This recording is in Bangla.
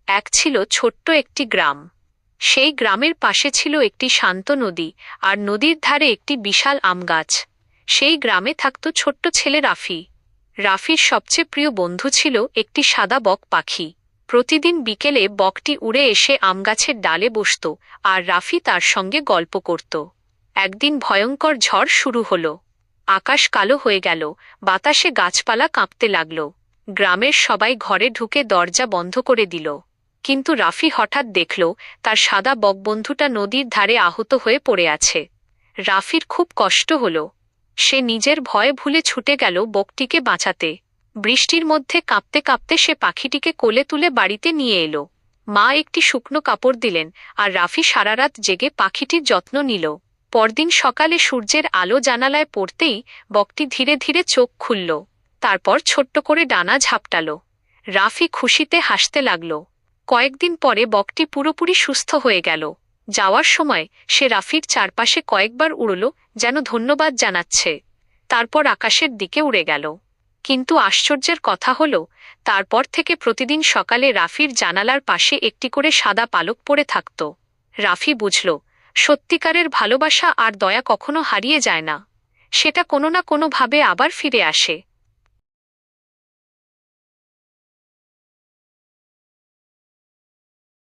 এক ছিল ছোট্ট একটি গ্রাম। সেই গ্রামের পাশে ছিল একটি শান্ত নদী, আর নদীর ধারে একটি বিশাল আম গাছ। সেই গ্রামে থাকত ছোট্ট ছেলে রাফি। রাফির সবচেয়ে প্রিয় বন্ধু ছিল একটি সাদা বক পাখি। প্রতিদিন বিকেলে বকটি উড়ে এসে আমগাছের ডালে বসত, আর রাফি তার সঙ্গে গল্প করত। একদিন ভয়ঙ্কর ঝড় শুরু হলো। আকাশ কালো হয়ে গেল, বাতাসে গাছপালা কাঁপতে লাগল। গ্রামের সবাই ঘরে ঢুকে দরজা বন্ধ করে দিল। কিন্তু রাফি হঠাৎ দেখল তার সাদা বকবন্ধুটা নদীর ধারে আহত হয়ে পড়ে আছে। রাফির খুব কষ্ট হল। সে নিজের ভয় ভুলে ছুটে গেল বকটিকে বাঁচাতে। বৃষ্টির মধ্যে কাঁপতে কাঁপতে সে পাখিটিকে কোলে তুলে বাড়িতে নিয়ে এলো। মা একটি শুকনো কাপড় দিলেন, আর রাফি সারা রাত জেগে পাখিটির যত্ন নিল। পরদিন সকালে সূর্যের আলো জানালায় পড়তেই বকটি ধীরে ধীরে চোখ খুলল। তারপর ছোট্ট করে ডানা ঝাপটাল। রাফি খুশিতে হাসতে লাগল। কয়েকদিন পরে বকটি পুরোপুরি সুস্থ হয়ে গেল। যাওয়ার সময় সে রাফির চারপাশে কয়েকবার উড়ল, যেন ধন্যবাদ জানাচ্ছে। তারপর আকাশের দিকে উড়ে গেল। কিন্তু আশ্চর্যের কথা হল, তারপর থেকে প্রতিদিন সকালে রাফির জানালার পাশে একটি করে সাদা পালক পড়ে থাকত। রাফি বুঝল, সত্যিকারের ভালোবাসা আর দয়া কখনো হারিয়ে যায় না। সেটা কোনো না কোনোভাবে আবার ফিরে আসে।